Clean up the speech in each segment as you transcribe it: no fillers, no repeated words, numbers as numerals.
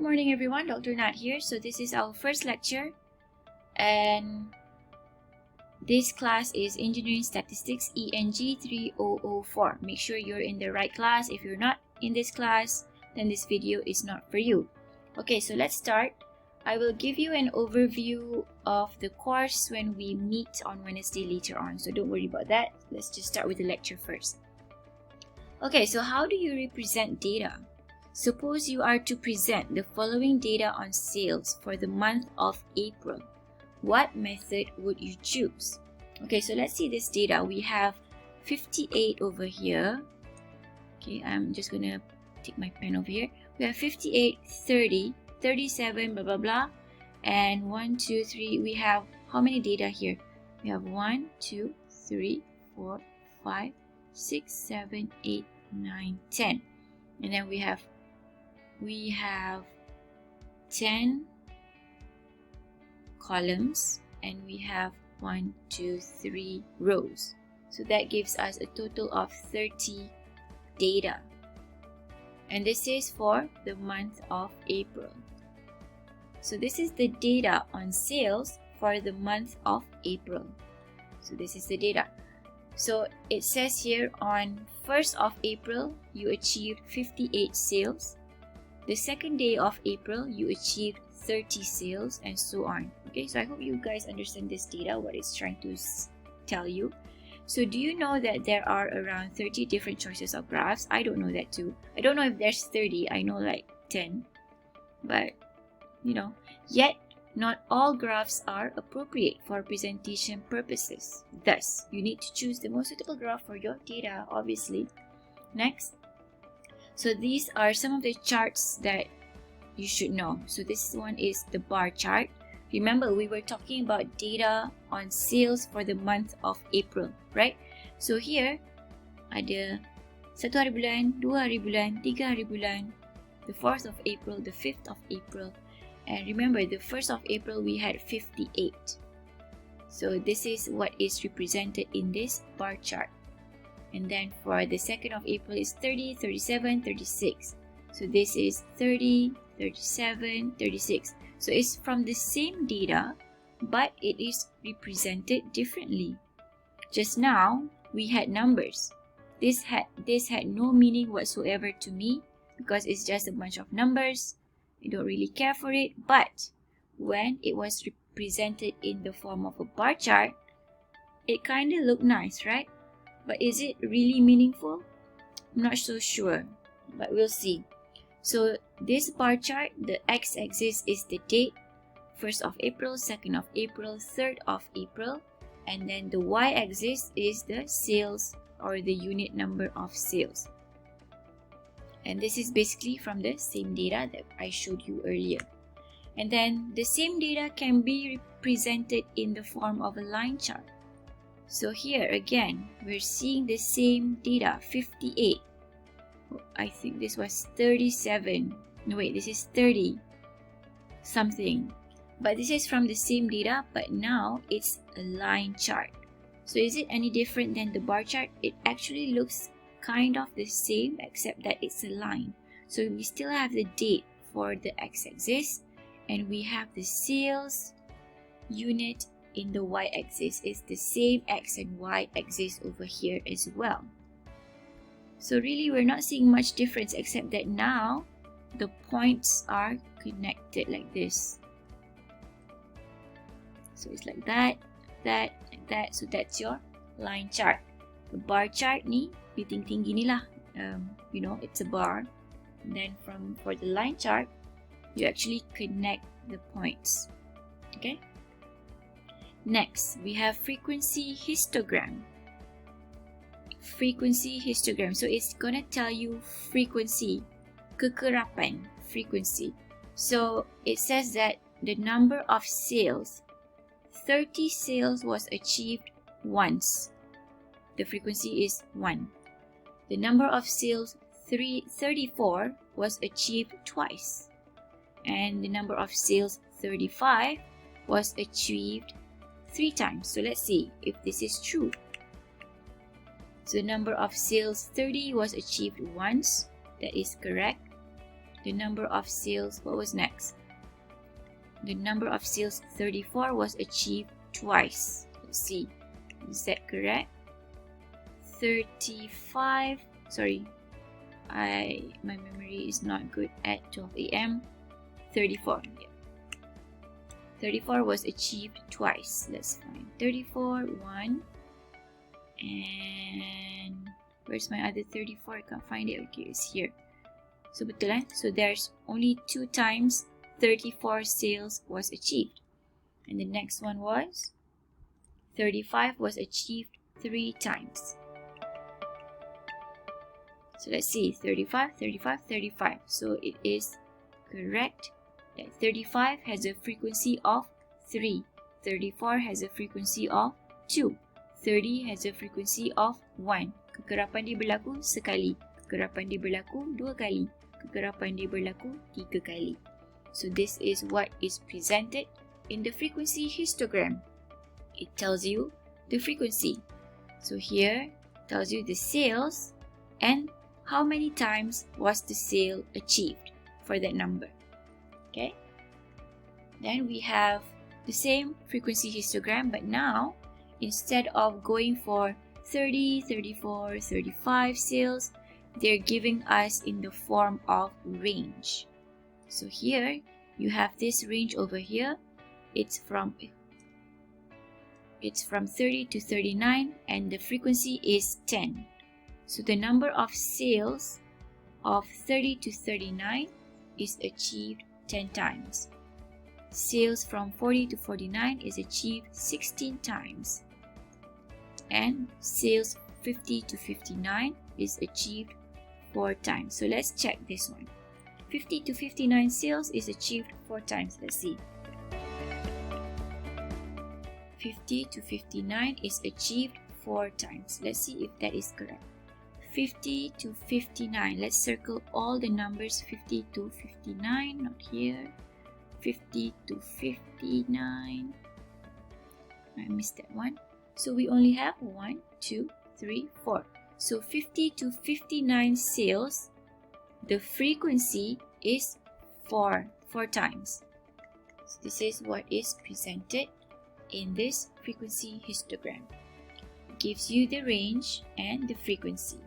morning everyone, Dr. Nat here. So this is our first lecture and this class is Engineering Statistics ENG 3004. Make sure you're in the right class. If you're not in this class, then this video is not for you. Okay, so let's start. I will give you an overview of the course when we meet on Wednesday later on, so don't worry about that. Let's just start with the lecture first. Okay, so how do you represent data? Suppose you are to present the following data on sales for the month of April. What method would you choose? Okay, so let's see this data. We have 58 over here. Okay, I'm just gonna take my pen over here. We have 58, 30, 37, blah blah blah, and 1, 2, 3. We have how many data here? We have 1, 2, 3, 4, 5, 6, 7, 8, 9, 10, and then we have 10 columns and we have 1, 2, 3 rows. So that gives us a total of 30 data. And this is for the month of April. So this is the data on sales for the month of April. So this is the data. So it says here on 1st of April, you achieved 58 sales. The second day of April, you achieved 30 sales and so on. Okay, so I hope you guys understand this data, what it's trying to tell you. So do you know that there are around 30 different choices of graphs? I don't know that too. I don't know if there's 30, I know like 10. But, yet not all graphs are appropriate for presentation purposes. Thus, you need to choose the most suitable graph for your data, obviously. Next. So these are some of the charts that you should know. So this one is the bar chart. Remember, we were talking about data on sales for the month of April, right? So here, ada 1 hari bulan, 2 hari bulan, 3 hari bulan, the 4th of April, the 5th of April. And remember, the 1st of April, we had 58. So this is what is represented in this bar chart. And then for the 2nd of April is 30, 37, 36. So this is 30, 37, 36. So it's from the same data, but it is represented differently. Just now, we had numbers. This had no meaning whatsoever to me because it's just a bunch of numbers. I don't really care for it. But when it was represented in the form of a bar chart, it kind of looked nice, right? But is it really meaningful? I'm not so sure, but we'll see. So this bar chart, the x-axis is the date, 1st of April, 2nd of April, 3rd of April, and then the y-axis is the sales or the unit number of sales. And this is basically from the same data that I showed you earlier. And then the same data can be represented in the form of a line chart. So here again, we're seeing the same data, 58. I think this was 37. No, wait, this is 30 something. But this is from the same data, but now it's a line chart. So is it any different than the bar chart? It actually looks kind of the same, except that it's a line. So we still have the date for the x-axis, and we have the sales unit in the y-axis. Is the same x and y-axis over here as well. So really, we're not seeing much difference except that now the points are connected like this. So it's like that, like that. So that's your line chart. The bar chart ni, you tinggi ni lah. It's a bar. And then for the line chart, you actually connect the points. Okay. Next, we have frequency histogram. Frequency histogram. So it's gonna tell you frequency, kekerapan, frequency. So it says that the number of sales, 30 sales was achieved once. The frequency is 1. The number of sales, 34, was achieved twice. And the number of sales, 35, was achieved 3 times. So let's see if this is true. So the number of sales 30 was achieved once. That is correct. the number of sales, what was next? The number of sales 34 was achieved twice. Let's see, is that correct? 35, sorry, my memory is not good at 12 a.m. 34, yeah. 34 was achieved twice. Let's find 34, 1, and where's my other 34? I can't find it. Okay, it's here. So betul eh? So there's only 2 times 34 sales was achieved. And the next one was 35 was achieved 3 times. So let's see, 35, 35, 35. So it is correct that 35 has a frequency of 3. 34 has a frequency of 2. 30 has a frequency of 1. Kekerapan dia berlaku sekali. Kekerapan dia berlaku 2 kali. Kekerapan dia berlaku 3 kali. So this is what is presented in the frequency histogram. It tells you the frequency. So here tells you the sales and how many times was the sale achieved for that number. Okay. Then we have the same frequency histogram, but now instead of going for 30, 34, 35 sales, they're giving us in the form of range. So here you have this range over here. It's from 30 to 39 and the frequency is 10. So the number of sales of 30 to 39 is achieved 10 times. Sales from 40 to 49 is achieved 16 times. And sales 50 to 59 is achieved 4 times. So let's check this one. 50 to 59 sales is achieved 4 times. Let's see. 50 to 59 is achieved 4 times. Let's see if that is correct. 50 to 59. Let's circle all the numbers 50 to 59, not here. 50 to 59. I missed that one. So we only have 1, 2, 3, 4. So 50 to 59 sales, the frequency is 4 times. So this is what is presented in this frequency histogram. It gives you the range and the frequency.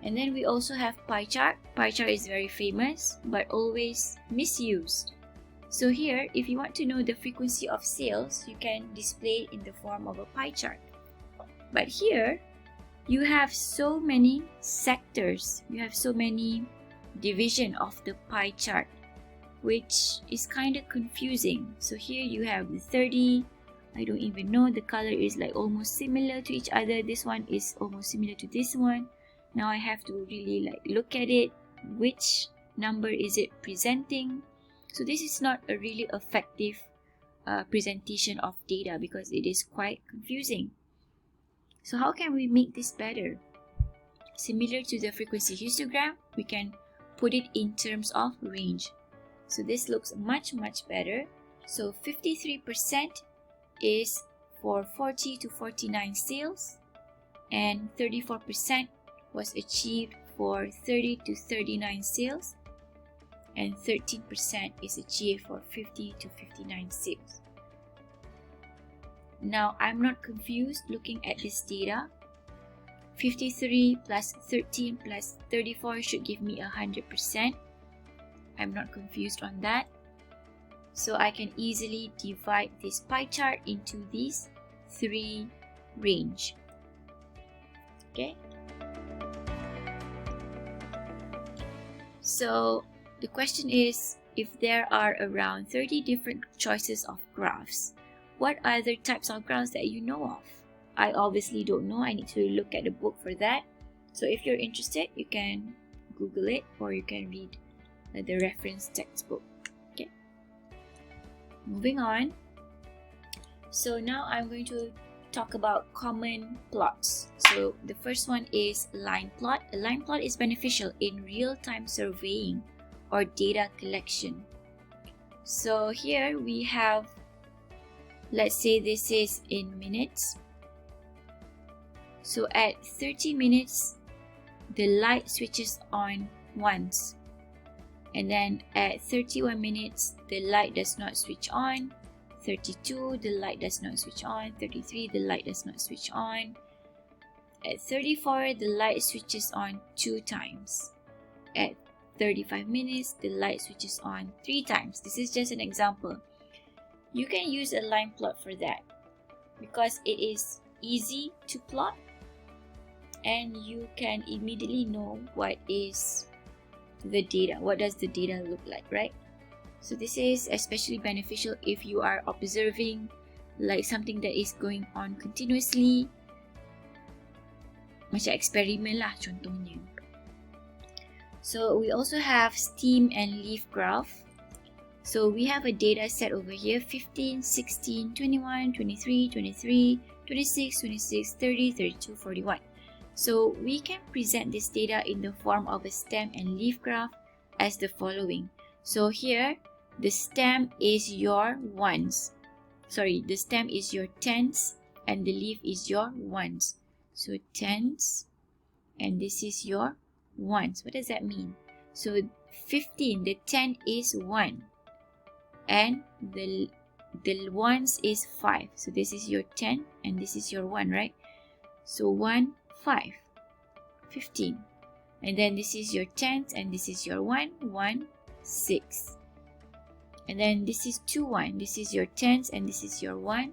And then we also have pie chart. Pie chart is very famous but always misused. So here, if you want to know the frequency of sales, you can display it in the form of a pie chart. But here, you have so many sectors. You have so many division of the pie chart, which is kind of confusing. So here you have the 30. I don't even know. The color is like almost similar to each other. This one is almost similar to this one. Now I have to really like look at it. Which number is it presenting? So this is not a really effective presentation of data because it is quite confusing. So how can we make this better? Similar to the frequency histogram, we can put it in terms of range. So this looks much better. So 53% is for 40 to 49 sales and 34% was achieved for 30 to 39 sales and 13% is achieved for 50 to 59 sales. Now I'm not confused looking at this data. 53 plus 13 plus 34 should give me 100%. I'm not confused on that. So I can easily divide this pie chart into these 3 range. Okay. So the question is, if there are around 30 different choices of graphs, what other types of graphs that you know of? I obviously don't know. I need to look at the book for that. So if you're interested, you can Google it or you can read the reference textbook. Okay. Moving on. So now I'm going to talk about common plots. So the first one is line plot. A line plot is beneficial in real-time surveying or data collection. So here we have, let's say this is in minutes. So at 30 minutes, the light switches on once. And then at 31 minutes, the light does not switch on. 32, the light does not switch on. 33, the light does not switch on. At 34, the light switches on 2 times. At 35 minutes, the light switches on 3 times. This is just an example. You can use a line plot for that because it is easy to plot and you can immediately know what is the data. What does the data look like, right? So this is especially beneficial if you are observing like something that is going on continuously. Macam eksperimen lah contohnya. So we also have stem and leaf graph. So we have a data set over here: 15, 16, 21, 23, 23, 26, 26, 30, 32, 41. So we can present this data in the form of a stem and leaf graph as the following. So here, the stem is your ones. Sorry, the stem is your tens and the leaf is your ones. So tens and this is your ones. What does that mean? So 15, the 10 is 1 and the ones is 5. So this is your 10 and this is your 1, right? So 1, 5, 15. And then this is your tens and this is your 1, 1, 6. And then this is 2, 1. This is your tens and this is your 1,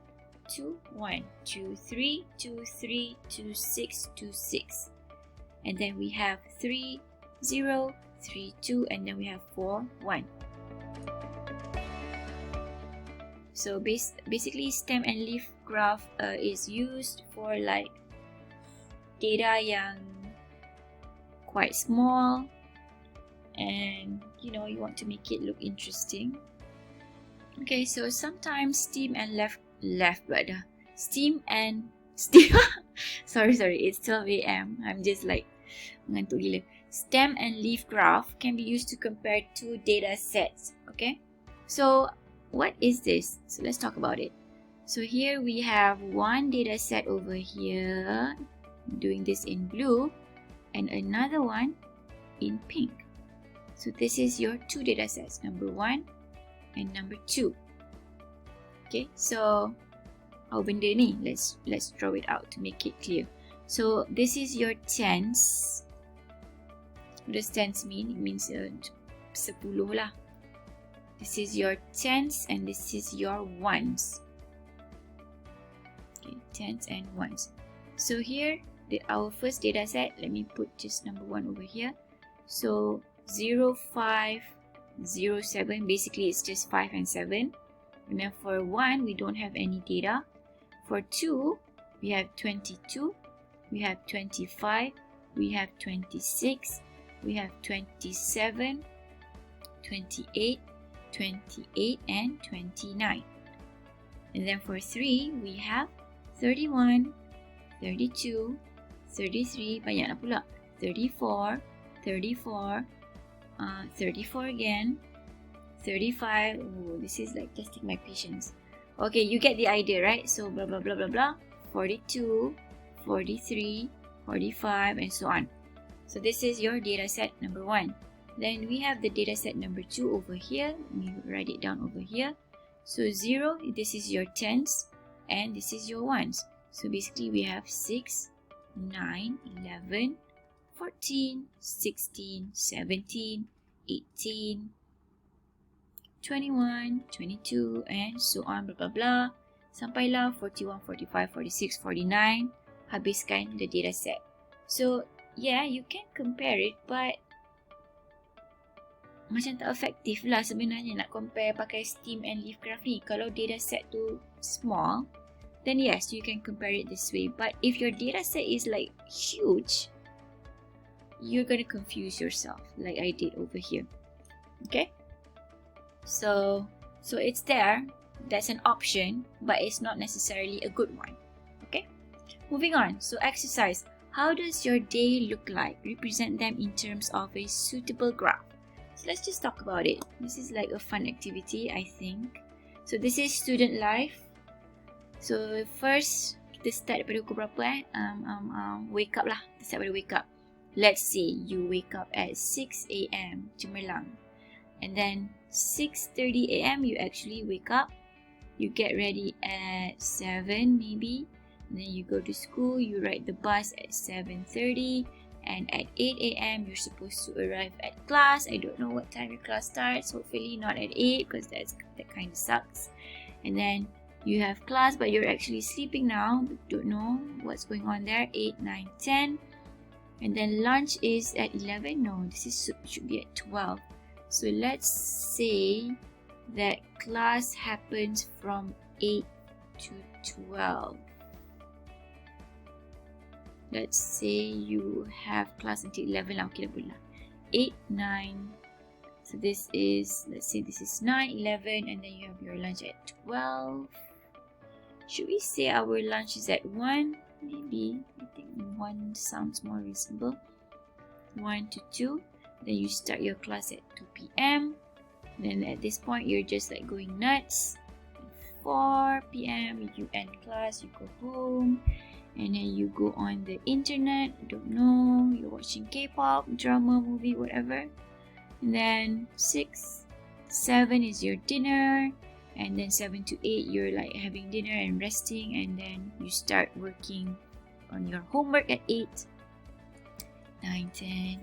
2, 1, 2, 3, 2, 3, 2, 6, 2, 6. And then we have 3, 0, 3, 2, and then we have 4, 1. So basically stem and leaf graph is used for like data yang quite small and you know you want to make it look interesting. Okay, so sometimes stem and sorry, it's 12 a.m. I'm just like mengantuk gila. Stem and leaf graph can be used to compare 2 data sets. Okay, so what is this? So let's talk about it. So here we have one data set over here, doing this in blue, and another one in pink. So this is your 2 data sets, number 1 and number 2. Okay, so our benda ni, let's draw it out to make it clear. So this is your tens. What does tens mean? It means 10 lah. This is your tens and this is your ones. Okay, tens and ones. So here, our first data set, let me put just number 1 over here. So 0, 5, 0, 7, basically it's just 5 and 7. And then for 1, we don't have any data. For 2, we have 22, we have 25, we have 26, we have 27, 28, 28, and 29. And then for 3, we have 31, 32, 33, banyak lah pula, 34, 34, 34 again, 35, oh, this is like testing my patience. Okay, you get the idea, right? So blah blah blah blah blah, 42, 43, 45, and so on. So this is your data set number 1. Then we have the data set number 2 over here. Let me write it down over here. So 0, this is your tens, and this is your ones. So basically we have 6, 9, 11, 14, 16, 17, 18, 21, 22, and so on, blah blah blah. Sampailah 41, 45, 46, 49. Habiskan the data set. So yeah, you can compare it, but macam tak efektif lah sebenarnya nak compare pakai stem and leaf graph ni. Kalau data set tu small, then yes, you can compare it this way. But if your data set is like huge, you're gonna confuse yourself like I did over here. Okay, so it's there, that's an option, but it's not necessarily a good one. Okay, moving on. So exercise: how does your day look like? Represent them in terms of a suitable graph. So let's just talk about it. This is like a fun activity, I think. So this is student life. So first kita start daripada pukul berapa wake up lah. Kita start daripada wake up. let's say you wake up at 6 a.m. cemerlang, and then 6:30 a.m. you actually wake up, you get ready at 7 maybe, and then you go to school, you ride the bus at 7:30, and at 8 a.m. you're supposed to arrive at class. I don't know what time your class starts, hopefully not at 8 because that kind of sucks. And then you have class but you're actually sleeping now, don't know what's going on there. 8, 9, 10, and then lunch is at 11. No, should be at 12. So let's say that class happens from 8 to 12. Let's say you have class until 11 lah. Okay, dah boleh lah. 8, 9. So this is, let's say this is 9, 11, and then you have your lunch at 12. Should we say our lunch is at 1? Maybe. I think 1 sounds more reasonable. 1 to 2. Then you start your class at 2 p.m. Then at this point, you're just like going nuts. 4 p.m. you end class, you go home. And then you go on the internet, I don't know, you're watching K-pop, drama, movie, whatever. And then 6, 7 is your dinner. And then 7 to 8, you're like having dinner and resting. And then you start working on your homework at 8, 9, 10,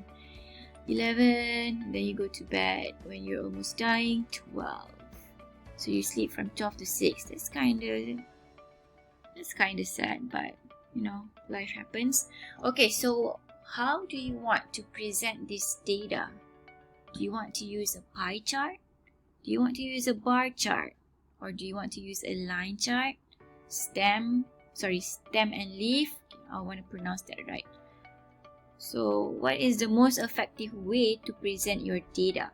11. Then you go to bed when you're almost dying, 12. So you sleep from 12 to 6. That's kind of sad, but you know, life happens. Okay, so how do you want to present this data? Do you want to use a pie chart? Do you want to use a bar chart? Or do you want to use a line chart? Stem and leaf. I want to pronounce that right. So, what is the most effective way to present your data?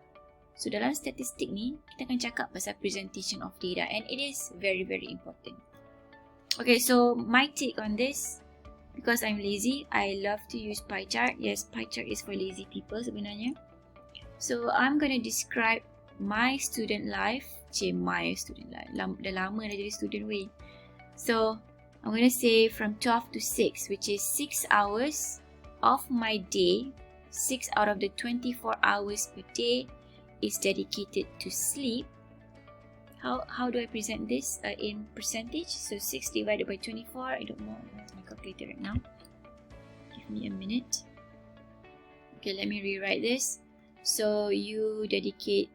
So, dalam statistik ni, kita akan cakap pasal presentation of data, and it is very, very important. Okay, so my take on this, because I'm lazy, I love to use pie chart. Yes, pie chart is for lazy people sebenarnya. So I'm going to describe my student life. My student life. Dah lama dah jadi student weh. So I'm going to say from 12 to 6, which is 6 hours of my day. 6 out of the 24 hours per day is dedicated to sleep. How do I present this in percentage? So 6 divided by 24, I don't know, I have my calculator right now. Give me a minute. Okay, let me rewrite this. So you dedicate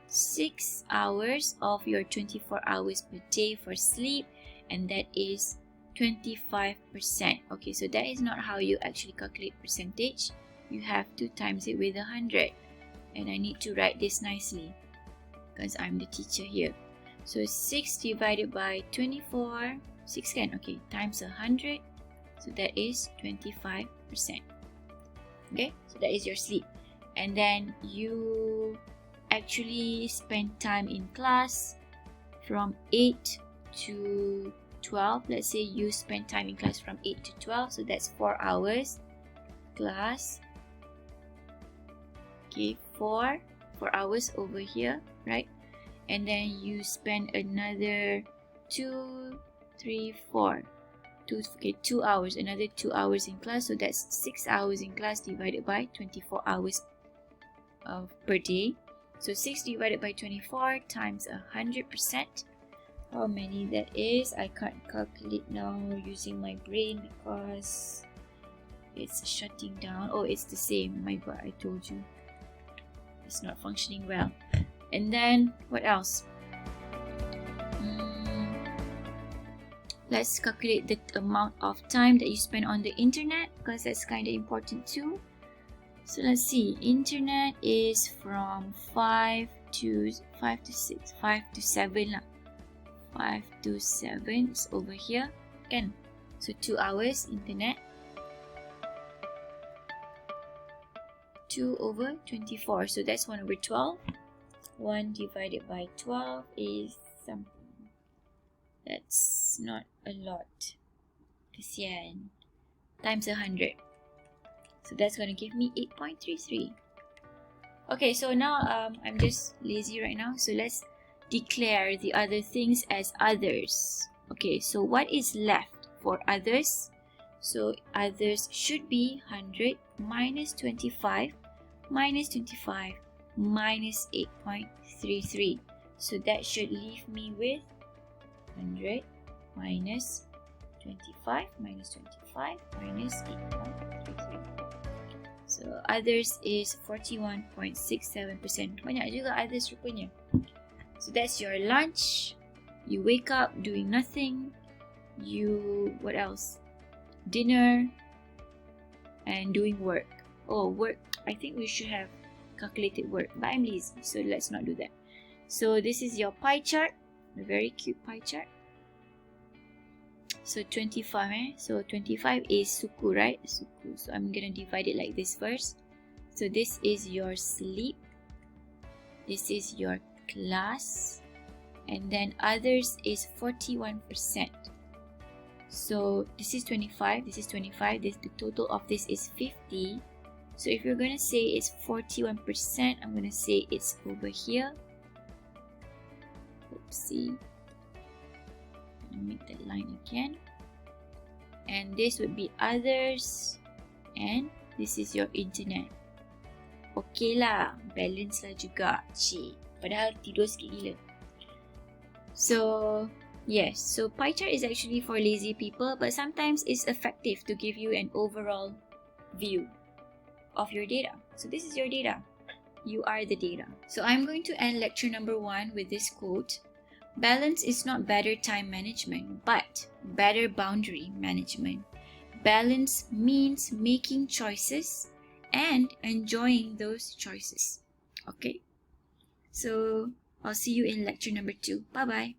6 hours of your 24 hours per day for sleep, and that is 25%. Okay, so that is not how you actually calculate percentage. You have to times it with 100. And I need to write this nicely, because I'm the teacher here. So 6 divided by 24, 6 can, okay, times 100, so that is 25%. Okay, so that is your sleep. And then you actually spend time in class from 8 to 12. Let's say you spend time in class from 8 to 12, so that's 4 hours class. Okay, 4 hours over here, right? And then you spend another 2, 3, 4. 2 hours, another 2 hours in class, so that's 6 hours in class divided by 24 hours per day. So 6 divided by 24 times 100%. How many that is? I can't calculate now using my brain because it's shutting down. Oh, it's the same. My God, I told you. It's not functioning well. And then what else? Let's calculate the amount of time that you spend on the internet, because that's kind of important too. So let's see. Internet is from 5 to 6, 5 to 7 lah. 5 to 7 is over here, kan? So 2 hours internet. 2 over 24, so that's 1 over 12. 1 divided by 12 is something. That's not a lot. Kesian. Times 100. So that's going to give me 8.33. Okay, so now I'm just lazy right now. So let's declare the other things as others. Okay, so what is left for others? So others should be 100 minus 25 minus 25 minus 8.33. So that should leave me with 100 minus 25 minus 25 minus 8.33. So others is 41.67%. Banyak juga others rupanya. So that's your lunch. You wake up doing nothing. What else? Dinner and doing work. Oh, work. I think we should have calculated work, but I'm lazy, so let's not do that. So this is your pie chart. A very cute pie chart. So 25, So 25 is suku, right? Suku. So I'm gonna divide it like this first. So this is your sleep. This is your class. And then others is 41%. So this is 25, this is 25, the total of this is 50. So if you're gonna say it's 41%, I'm gonna say it's over here. Oopsie. Make that line again, and this would be others, and this is your internet. Okay lah, balance lah juga. Cik, padahal tidur sikit gila. So yes, so pie chart is actually for lazy people, but sometimes it's effective to give you an overall view of your data. So this is your data. You are the data. So I'm going to end lecture number 1 with this quote. Balance is not better time management, but better boundary management. Balance means making choices and enjoying those choices. Okay? So I'll see you in lecture number 2. Bye-bye.